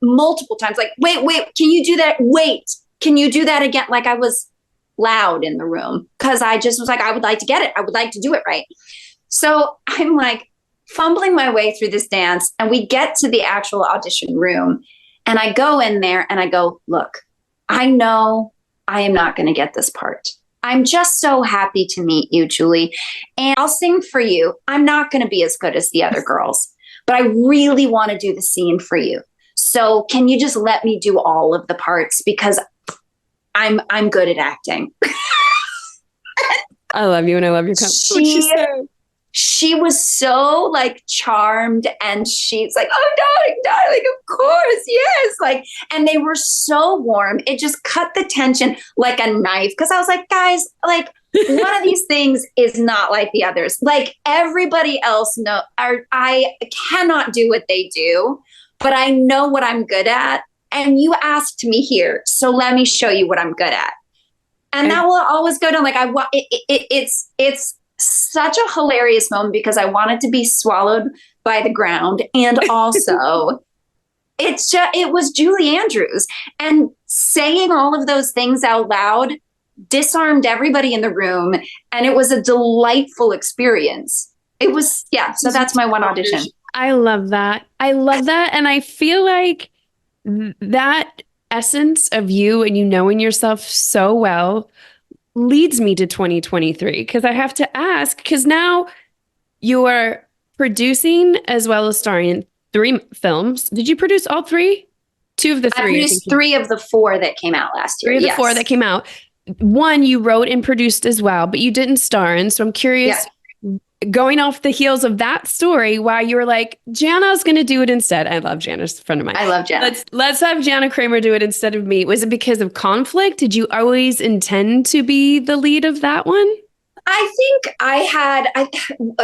multiple times like, wait, can you do that? Wait, can you do that again? Like I was loud in the room because I just was like, I would like to get it. I would like to do it right. So I'm like fumbling my way through this dance and we get to the actual audition room and I go in there and I go, look, I know I am not going to get this part. I'm just so happy to meet you, Julie. And I'll sing for you. I'm not going to be as good as the other girls, but I really want to do the scene for you. So can you just let me do all of the parts because I'm good at acting. I love you and I love your company. She was so like charmed and she's like, oh, darling, of course, yes. Like, and they were so warm. It just cut the tension like a knife. Cause I was like, guys, like one of these things is not like the others. Like everybody else I cannot do what they do, but I know what I'm good at. And you asked me here. So let me show you what I'm good at. And that will always go down. Like it's such a hilarious moment because I wanted to be swallowed by the ground. And also it was Julie Andrews, and saying all of those things out loud disarmed everybody in the room. And it was a delightful experience. It was, yeah. So that's my one audition. I love that. And I feel like that essence of you and knowing yourself so well leads me to 2023 because I have to ask, because now you are producing as well as starring in 3 films. Did you produce all 3? 2 of the 3. I produced 3 of the 4 that came out last year. 3 of the 4 that came out. 1 you wrote and produced as well, but you didn't star in. So I'm curious, going off the heels of that story, why you were like, Jana's going to do it instead. I love Jana's a friend of mine. I love Jana. Let's have Jana Kramer do it instead of me. Was it because of conflict? Did you always intend to be the lead of that one? I think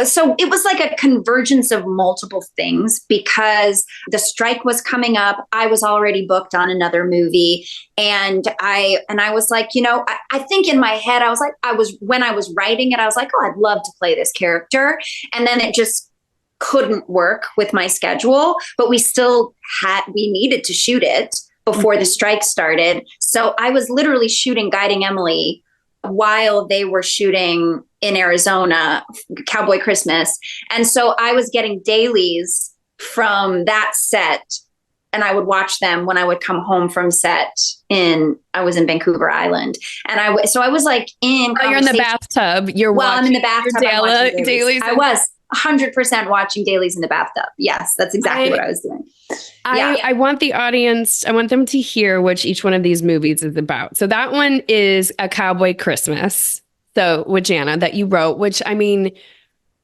so it was like a convergence of multiple things because the strike was coming up. I was already booked on another movie. And I was like, I think in my head, when I was writing it, I was like, oh, I'd love to play this character. And then it just couldn't work with my schedule, but we needed to shoot it before the strike started. So I was literally shooting Guiding Emily while they were shooting in Arizona, Cowboy Christmas. And so I was getting dailies from that set, and I would watch them when I would come home from set I was in Vancouver Island. And I was like you're in the bathtub. I'm in the bathtub. I'm watching dailies. I was 100% watching dailies in the bathtub. Yes, that's exactly what I was doing. I want the audience, I want them to hear what each one of these movies is about. So that one is A Cowboy Christmas. So with Jana that you wrote, which I mean,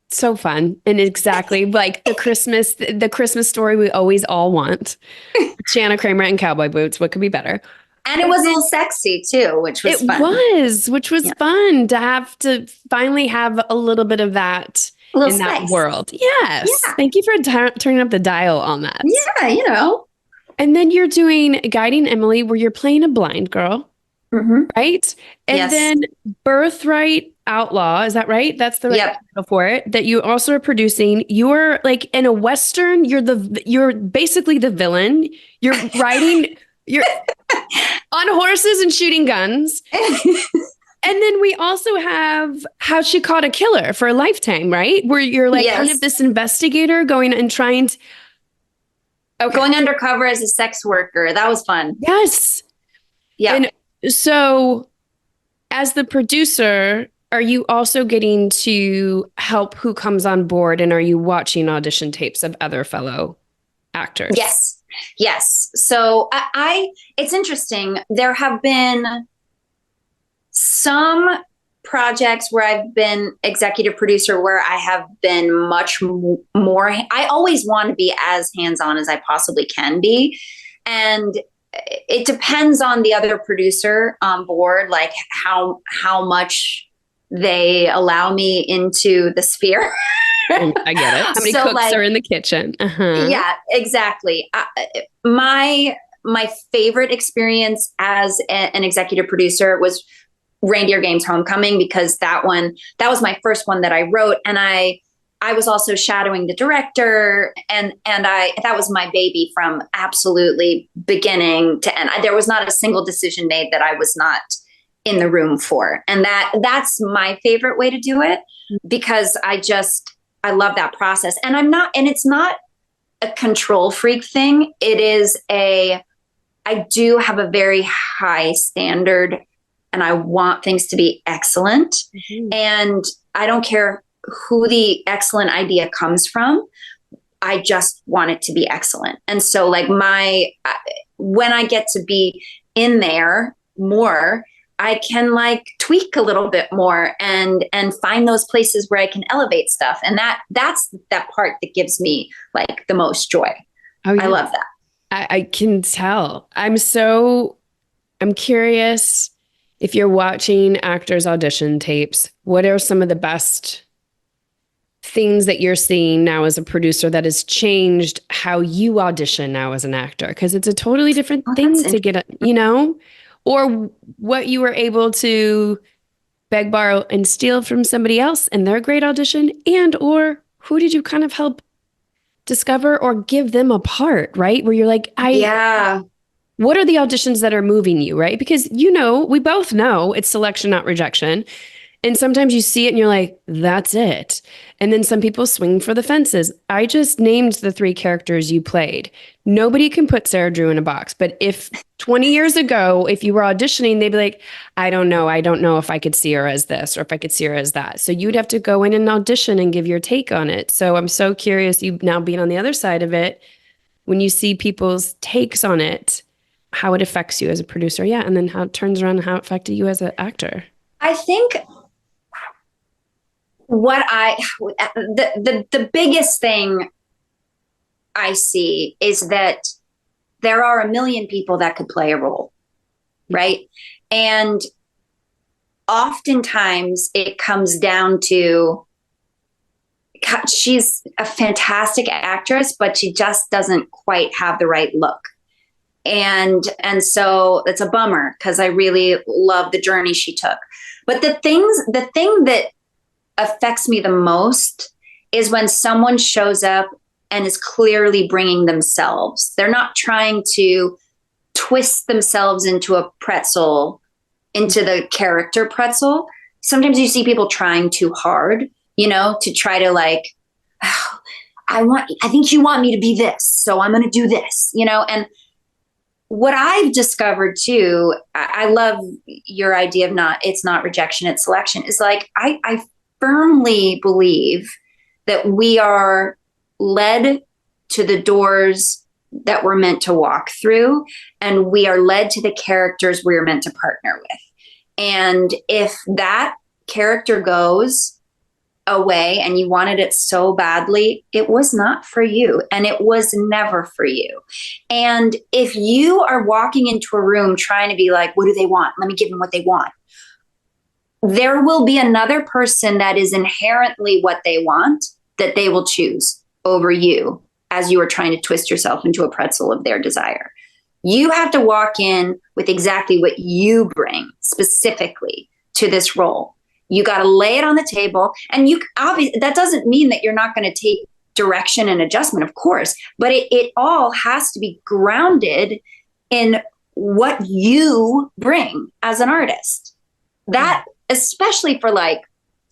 so fun and exactly like the Christmas story we always all want. Jana Kramer in cowboy boots. What could be better? And it was a little sexy too, which was fun. Which was fun to have to finally have a little bit of that in that world. Yes. Yeah. Thank you for turning up the dial on that. Yeah, And then you're doing Guiding Emily, where you're playing a blind girl, right? And then Birthright Outlaw, is that right? That's the right title for it. That you also are producing. You're like in a Western. You're basically the villain. You're riding. You're on horses and shooting guns. And then we also have How She Caught a Killer for Lifetime, right? Where you're like kind of this investigator going and trying to going undercover as a sex worker. That was fun. Yes. Yeah. And so as the producer, are you also getting to help who comes on board, and are you watching audition tapes of other fellow actors? Yes. So it's interesting. There have been some projects where I've been executive producer where I have been much more. I always want to be as hands-on as I possibly can be. And it depends on the other producer on board, like how much they allow me into the sphere. I get it. How many cooks are in the kitchen? Yeah, exactly. My favorite experience as an executive producer was Reindeer Games Homecoming, because that was my first one that I wrote, and I was also shadowing the director, and that was my baby from absolutely beginning to end. There was not a single decision made that I was not in the room for, and that's my favorite way to do it, because I love that process. And it's not a control freak thing. I do have a very high standard, and I want things to be excellent. And I don't care who the excellent idea comes from. I just want it to be excellent. And so like when I get to be in there more, I can like tweak a little bit more and find those places where I can elevate stuff. And that's that part that gives me like the most joy. Oh, yeah. I love that. I can tell. I'm curious, if you're watching actors' audition tapes, what are some of the best things that you're seeing now as a producer that has changed how you audition now as an actor? Because it's a totally different thing to get, or what you were able to beg, borrow, and steal from somebody else and their great audition, or who did you kind of help discover or give them a part, right? Where you're like, what are the auditions that are moving you, right? Because, we both know it's selection, not rejection. And sometimes you see it and you're like, that's it. And then some people swing for the fences. I just named the 3 characters you played. Nobody can put Sarah Drew in a box. But if 20 years ago, if you were auditioning, they'd be like, I don't know if I could see her as this or if I could see her as that. So you'd have to go in and audition and give your take on it. So I'm so curious, you now being on the other side of it, when you see people's takes on it, how it affects you as a producer. Yeah. And then how it turns around and how it affected you as an actor. I think the biggest thing I see is that there are a million people that could play a role, right? And oftentimes it comes down to, she's a fantastic actress, but she just doesn't quite have the right look. And so it's a bummer, because I really love the journey she took. But the thing that affects me the most is when someone shows up and is clearly bringing themselves. They're not trying to twist themselves into a pretzel, into the character pretzel. Sometimes you see people trying too hard, to try to like, I think you want me to be this, so I'm going to do this, and what I've discovered too, I love your idea of it's not rejection, it's selection, is like, I firmly believe that we are led to the doors that we're meant to walk through, and we are led to the characters we're meant to partner with. And if that character goes away and you wanted it so badly, it was not for you, and it was never for you. And if you are walking into a room trying to be like, what do they want? Let me give them what they want. There will be another person that is inherently what they want that they will choose over you as you are trying to twist yourself into a pretzel of their desire. You have to walk in with exactly what you bring specifically to this role. You got to lay it on the table, and you obviously, that doesn't mean that you're not going to take direction and adjustment, of course, but it all has to be grounded in what you bring as an artist. That, especially for like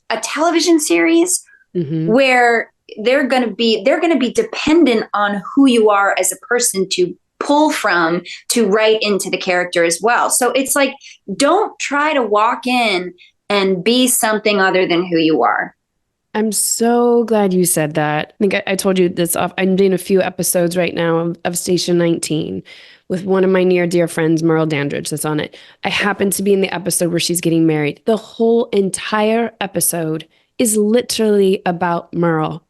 a television series where they're going to be dependent on who you are as a person to pull from to write into the character as well. So it's like, don't try to walk in and be something other than who you are. I'm so glad you said that. I think I told you this off. I'm doing a few episodes right now of Station 19 with one of my near dear friends, Merle Dandridge, that's on it. I happen to be in the episode where she's getting married. The whole entire episode is literally about Merle.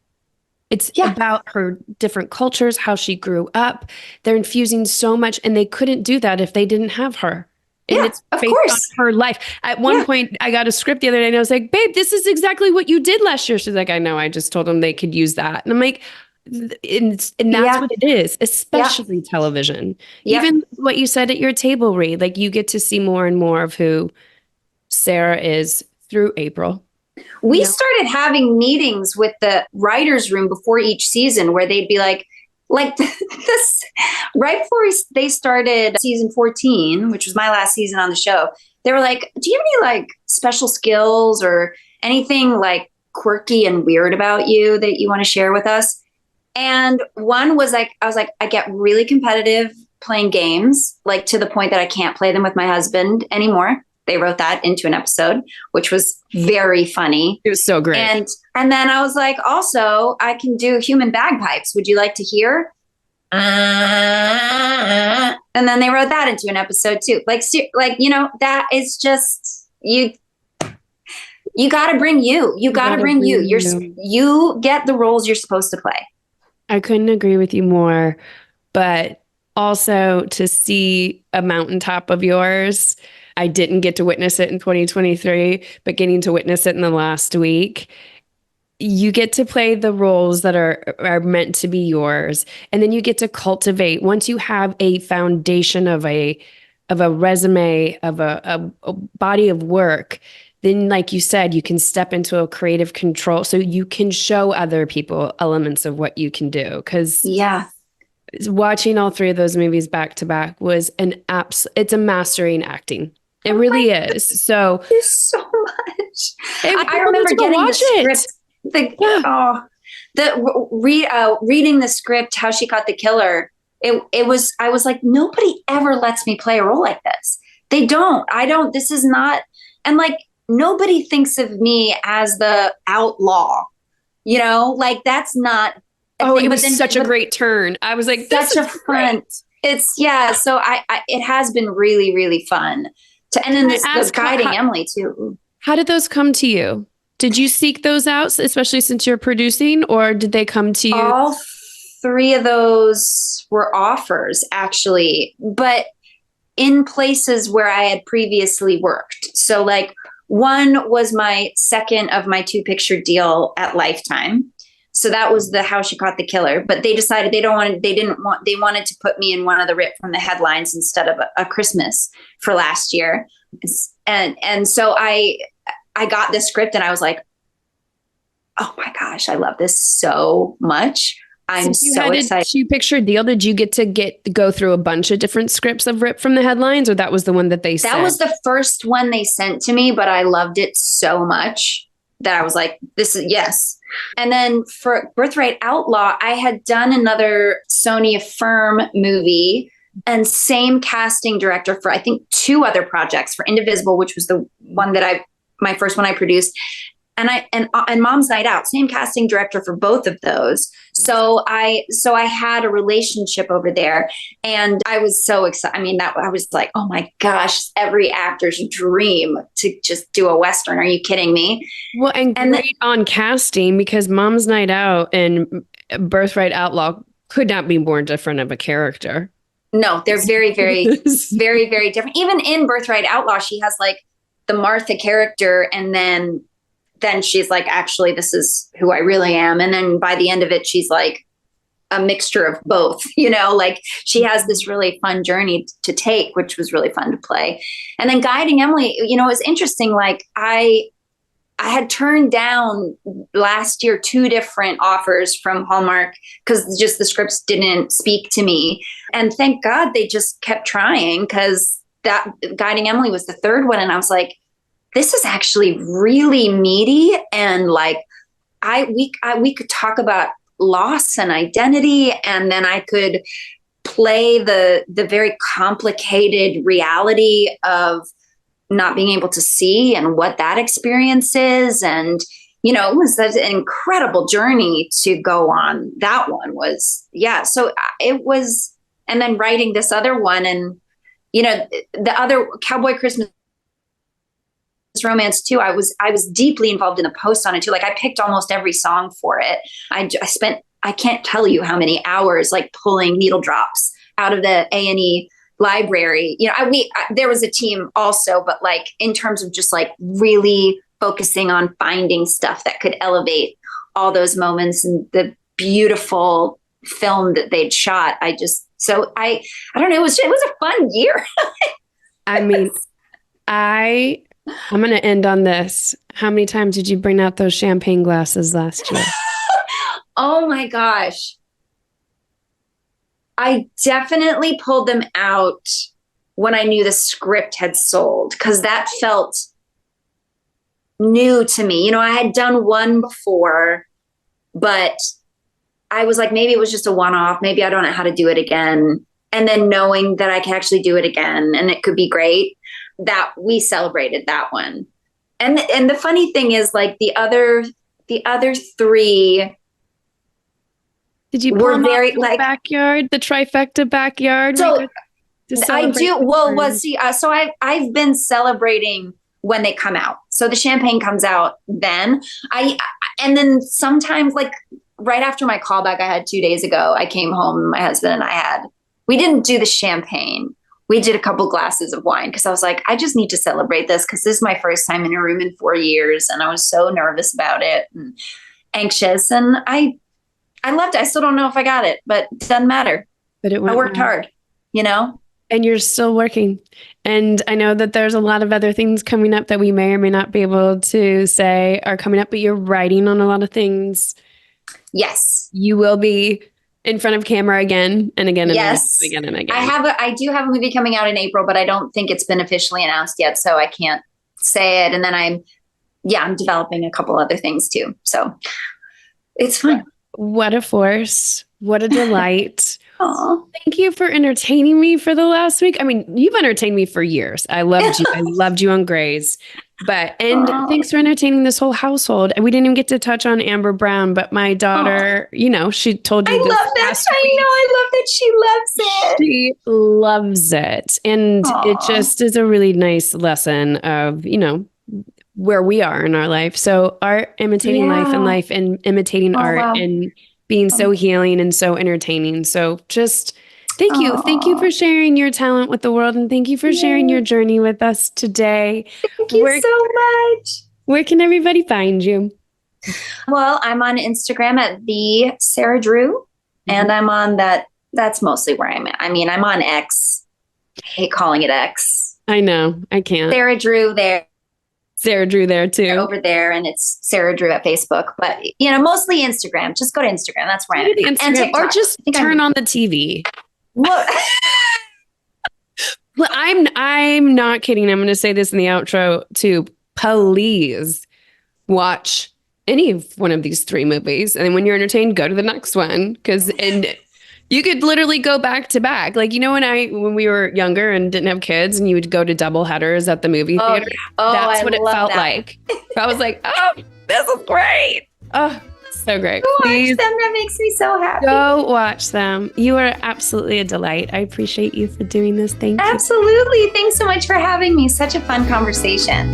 It's about her different cultures, how she grew up. They're infusing so much, and they couldn't do that if they didn't have her. And it's based on her life. At one point, I got a script the other day and I was like, babe, this is exactly what you did last year. She's like, I know. I just told them they could use that. And I'm like, and that's what it is, especially television. Even what you said at your table read, like you get to see more and more of who Sarah is through April. We started having meetings with the writer's room before each season where they'd be like this right before they started season 14, which was my last season on the show. They were like, do you have any like special skills or anything like quirky and weird about you that you want to share with us? And one was like, I was like, I get really competitive playing games, like to the point that I can't play them with my husband anymore. They wrote that into an episode, which was very funny. It was so great. And then I was like, also, I can do human bagpipes. Would you like to hear? And then they wrote that into an episode too. Like, that is just, you got to bring you. You got to bring you. You get the roles you're supposed to play. I couldn't agree with you more, but also to see a mountaintop of yours. I didn't get to witness it in 2023, but getting to witness it in the last week, you get to play the roles that are meant to be yours. And then you get to cultivate, once you have a foundation of a resume, of a body of work, then like you said, you can step into a creative control. So you can show other people elements of what you can do. Because watching all three of those movies back to back was it's a mastering acting. It really is. So there's so much. I remember getting the script. Reading the script, how she caught the killer. I was like, nobody ever lets me play a role like this. They don't. I don't. This is not. And like, nobody thinks of me as the outlaw. Like that's not. It was such a great turn. I was like, such a fun. It's So it has been really, really fun. And then the guiding Emily too. How did those come to you? Did you seek those out, especially since you're producing, or did they come to you? All three of those were offers, actually, but in places where I had previously worked. So like one was my second of my 2-picture deal at Lifetime. So that was the How She Caught the Killer, but they decided they wanted to put me in one of the Rip from the headlines instead of a Christmas for last year. And so I got this script and I was like, oh my gosh, I love this so much. I'm so excited. 2-picture deal. Did you get to go through a bunch of different scripts of Rip from the headlines, or that was the one that they sent? That was the first one they sent to me, but I loved it so much that I was like, this is yes. And then for Birthright Outlaw, I had done another Sony Affirm movie and same casting director for, I think, 2 other projects, for Indivisible, which was the one that my first one I produced. And Mom's Night Out, same casting director for both of those. So I had a relationship over there, and I was so excited. I mean, I was like, oh my gosh, every actor's dream to just do a Western. Are you kidding me? Well, and great on casting, because Mom's Night Out and Birthright Outlaw could not be more different of a character. No, they're very, very, very, very different. Even in Birthright Outlaw, she has like the Martha character, and then she's like, actually, this is who I really am. And then by the end of it, she's like a mixture of both, like she has this really fun journey to take, which was really fun to play. And then Guiding Emily, it was interesting. Like I had turned down last year 2 different offers from Hallmark because just the scripts didn't speak to me. And thank God they just kept trying, because that Guiding Emily was the 3rd one. And I was like, this is actually really meaty, and like we could talk about loss and identity, and then I could play the very complicated reality of not being able to see and what that experience is. And it was an incredible journey to go on. That one was, so it was. And then writing this other one, and the other Cowboy Christmas Romance too, I was deeply involved in the post on it too. Like I picked almost every song for it. I spent, I can't tell you how many hours like pulling needle drops out of the A&E library. There was a team also, but like in terms of just like really focusing on finding stuff that could elevate all those moments and the beautiful film that they'd shot. I don't know. It was a fun year. I mean, I'm going to end on this. How many times did you bring out those champagne glasses last year? Oh my gosh. I definitely pulled them out when I knew the script had sold, because that felt new to me. I had done one before, but I was like, maybe it was just a one-off. Maybe I don't know how to do it again. And then knowing that I can actually do it again and it could be great, that we celebrated that one. And the funny thing is, like the other 3, did you pull very like backyard, the trifecta backyard? So I do. Well, see, so I've been celebrating when they come out. So the champagne comes out then. And then sometimes, like right after my callback I had 2 days ago, I came home, my husband and we didn't do the champagne. We did a couple glasses of wine, because I was like, I just need to celebrate this, because this is my first time in a room in 4 years. And I was so nervous about it and anxious. And I loved it. I still don't know if I got it, but it doesn't matter. But I worked hard, And you're still working. And I know that there's a lot of other things coming up that we may or may not be able to say are coming up, but you're writing on a lot of things. Yes. You will be in front of camera again and again and yes. again and again. I do have a movie coming out in April, but I don't think it's been officially announced yet, so I can't say it. And then I'm developing a couple other things too. So it's fun. What a force. What a delight. Aww. Thank you for entertaining me for the last week. I mean, you've entertained me for years. I loved you. I loved you on Grey's. Thanks for entertaining this whole household. And we didn't even get to touch on Amber Brown, but my daughter, she told you I love that. I love that she loves it. She loves it. And it just is a really nice lesson of, where we are in our life. So art imitating life, and life and imitating art, wow. And being so healing and so entertaining. So just thank you. Thank you for sharing your talent with the world. And thank you for sharing your journey with us today. Thank you so much. Where can everybody find you? Well, I'm on Instagram at the Sarah Drew. And I'm on that's mostly where I'm at. I mean, I'm on X. I hate calling it X. I know. I can't. Sarah Drew there. Sarah Drew there too. Over there, and it's Sarah Drew at Facebook. But mostly Instagram. Just go to Instagram. That's where I'm at. And TikTok. Or just turn on the TV. What? Well, I'm not kidding. I'm going to say this in the outro too. Please watch any of one of these 3 movies. And then when you're entertained, go to the next one. And you could literally go back to back. Like, when we were younger and didn't have kids and you would go to double headers at the movie theater. Yeah. Oh, that's I what it love felt that. like. I was like, oh, this is great. Oh, so great. Go watch Please them. That makes me so happy. go watch them. You are absolutely a delight. I appreciate you for doing this. Thank you. Absolutely. Thanks so much for having me. Such a fun conversation.